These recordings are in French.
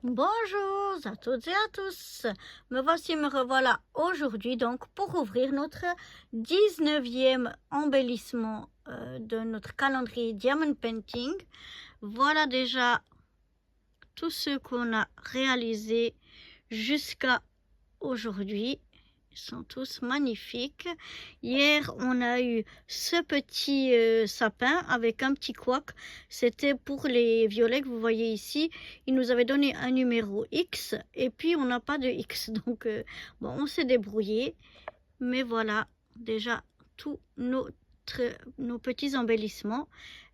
Bonjour à toutes et à tous. Me revoilà aujourd'hui donc pour ouvrir notre 19e embellissement de notre calendrier Diamond Painting. Voilà déjà tout ce qu'on a réalisé jusqu'à aujourd'hui. Ils sont tous magnifiques. Hier, on a eu ce petit sapin avec un petit couac. C'était pour les violets que vous voyez ici. Ils nous avaient donné un numéro X et puis on n'a pas de X. Donc, bon, on s'est débrouillé. Mais voilà, déjà, tous nos petits embellissements.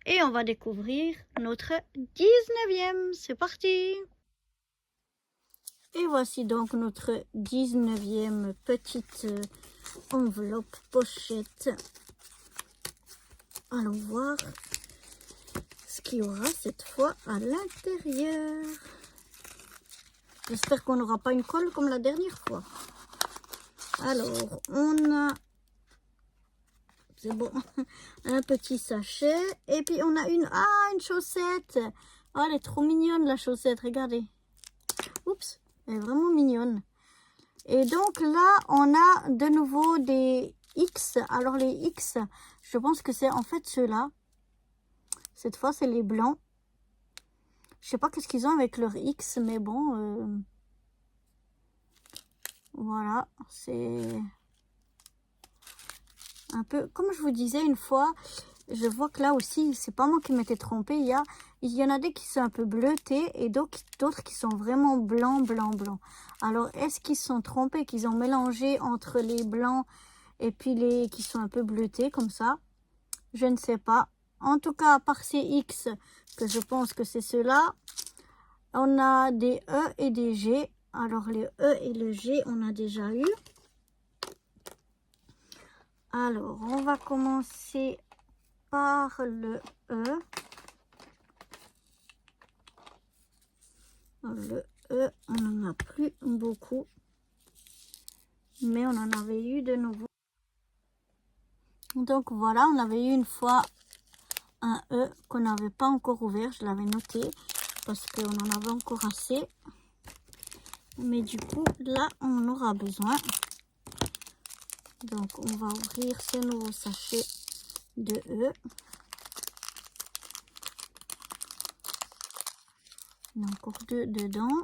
Et on va découvrir notre 19e. C'est parti! Et voici donc notre 19e petite enveloppe pochette. Allons voir ce qu'il y aura cette fois à l'intérieur. J'espère qu'on n'aura pas une colle comme la dernière fois. Alors, on a... C'est bon. Un petit sachet. Et puis on a une chaussette. Oh, elle est trop mignonne la chaussette, regardez. Oups, elle est vraiment mignonne. Et donc là, on a de nouveau des X. Alors les X, je pense que c'est en fait ceux-là. Cette fois, c'est les blancs. Je sais pas qu'est-ce qu'ils ont avec leur X, mais bon. Voilà, c'est un peu... Comme je vous disais une fois, je vois que là aussi, c'est pas moi qui m'étais trompée. Il y en a des qui sont un peu bleutés et d'autres qui sont vraiment blancs, blancs, blancs. Alors, est-ce qu'ils se sont trompés, qu'ils ont mélangé entre les blancs et puis les qui sont un peu bleutés comme ça? Je ne sais pas. En tout cas, par ces X, que je pense que c'est ceux-là, on a des E et des G. Alors, les E et le G, on a déjà eu. Alors, on va commencer par le E. Le E, on n'en a plus beaucoup, mais on en avait eu de nouveau. Donc voilà, on avait eu une fois un E qu'on n'avait pas encore ouvert. Je l'avais noté parce qu'on en avait encore assez. Mais du coup, là, on en aura besoin. Donc, on va ouvrir ce nouveau sachet de E. Il y en a encore deux dedans.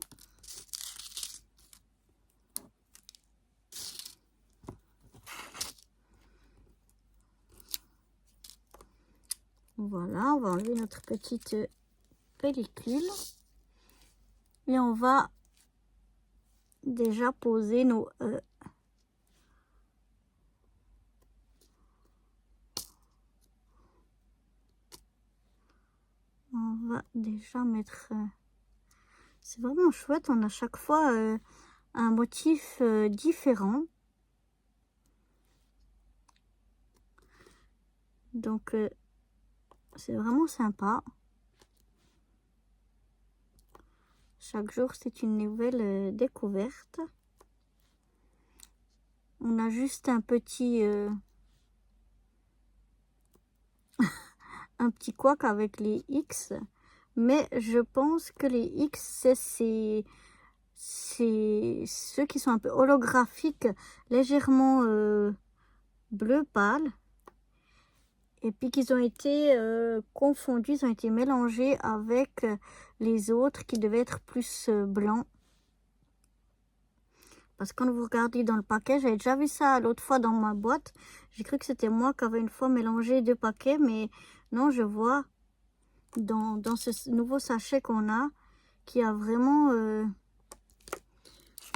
Voilà, on va enlever notre petite pellicule. Et on va déjà poser nos E. On va déjà mettre... c'est vraiment chouette, on a chaque fois un motif différent. Donc, c'est vraiment sympa. Chaque jour, c'est une nouvelle découverte. On a juste un petit... un petit couac avec les X. Mais je pense que les X, c'est ceux qui sont un peu holographiques, légèrement bleu pâle. Et puis qu'ils ont été confondus, ils ont été mélangés avec les autres qui devaient être plus blancs. Parce que quand vous regardez dans le paquet, j'avais déjà vu ça l'autre fois dans ma boîte. J'ai cru que c'était moi qui avais une fois mélangé deux paquets, mais non, je vois dans ce nouveau sachet qu'on a, qu'il y a vraiment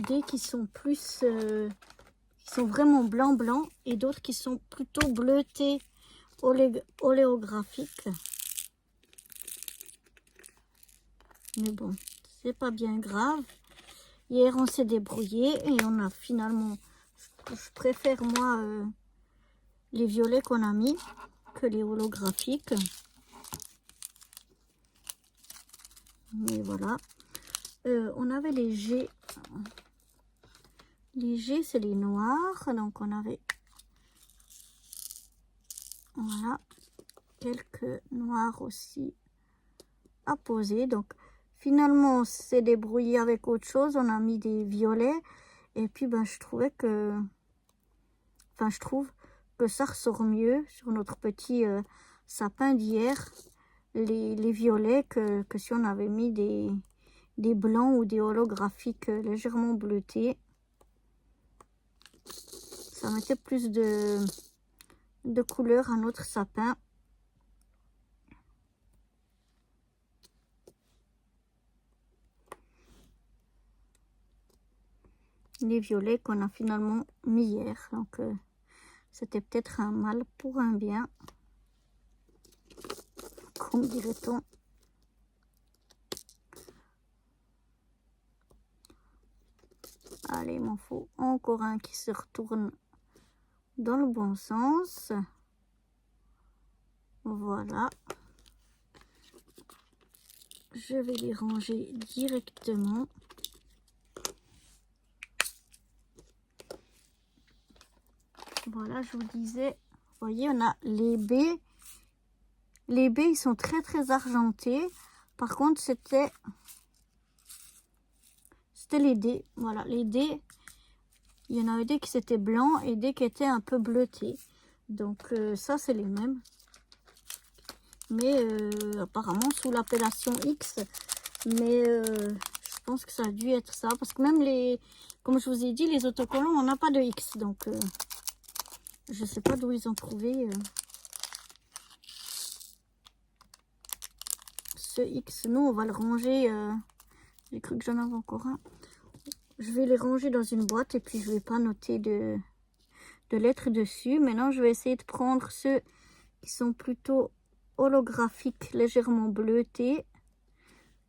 des qui sont plus... qui sont vraiment blancs et d'autres qui sont plutôt bleutés, oléographiques. Mais bon, c'est pas bien grave. Hier, on s'est débrouillé et on a finalement... Je préfère, moi, les violets qu'on a mis que les holographiques. Mais voilà. On avait les G. Les G, c'est les noirs. Donc, on avait... Voilà. Quelques noirs aussi à poser. Donc, Finalement, on s'est débrouillé avec autre chose. On a mis des violets. Et puis, ben, je trouvais que... Enfin, je trouve que ça ressort mieux sur notre petit sapin d'hier. Les violets que si on avait mis des blancs ou des holographiques légèrement bleutés. Ça mettait plus de couleur à notre sapin. Les violets qu'on a finalement mis hier. Donc, c'était peut-être un mal pour un bien. Comme dirait-on. Allez, il m'en faut encore un qui se retourne dans le bon sens. Voilà. Je vais les ranger directement. Voilà, je vous disais, vous voyez, on a les baies. Les baies, ils sont très très argentés. Par contre, c'était les dés. Voilà, les dés, il y en avait des qui étaient blancs et des qui étaient un peu bleutés. Donc ça, c'est les mêmes. Mais apparemment sous l'appellation X. Mais je pense que ça a dû être ça. Parce que même les, comme je vous ai dit, les autocollants, on n'a pas de X. Donc je sais pas d'où ils ont trouvé ce X. Nous, on va le ranger. J'ai cru que j'en avais encore un. Je vais les ranger dans une boîte et puis je vais pas noter de lettres dessus. Maintenant, je vais essayer de prendre ceux qui sont plutôt holographiques, légèrement bleutés,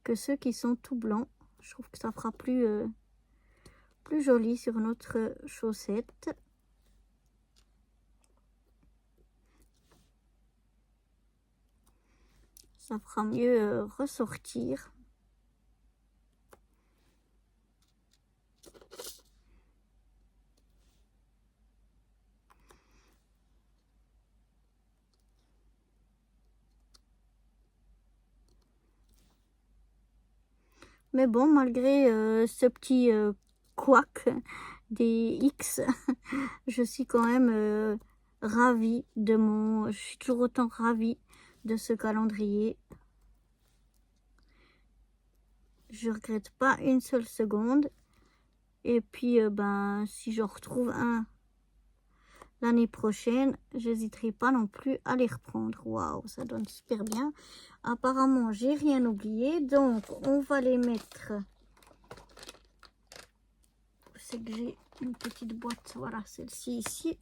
que ceux qui sont tout blancs. Je trouve que ça fera plus joli sur notre chaussette. Ça fera mieux ressortir. Mais bon, malgré ce petit couac des X, je suis quand même ravie de mon... Je suis toujours autant ravie de ce calendrier. Je regrette pas une seule seconde. Et puis, ben, si j'en retrouve un l'année prochaine, j'hésiterai pas non plus à les reprendre. Waouh, ça donne super bien. Apparemment, j'ai rien oublié. Donc, on va les mettre... C'est que j'ai une petite boîte. Voilà, celle-ci ici.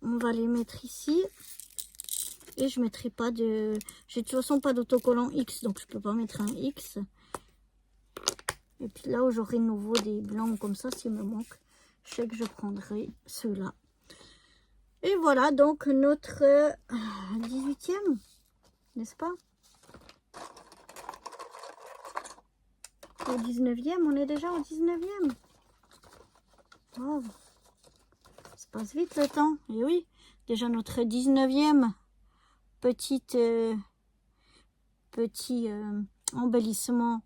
On va les mettre ici. Et je mettrai pas de... J'ai de toute façon pas d'autocollant X, donc je peux pas mettre un X. Et puis là où j'aurai de nouveau des blancs comme ça, s'il me manque, je sais que je prendrai ceux-là. Et voilà donc notre 18e, n'est-ce pas? Au 19e, on est déjà au 19e. Wow. Ça passe vite le temps. Et oui, déjà notre 19e petit embellissement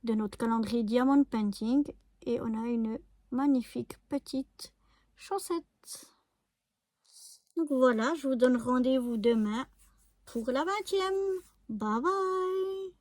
de notre calendrier Diamond Painting. Et on a une magnifique petite chaussette. Donc voilà, je vous donne rendez-vous demain pour la 20e. Bye bye!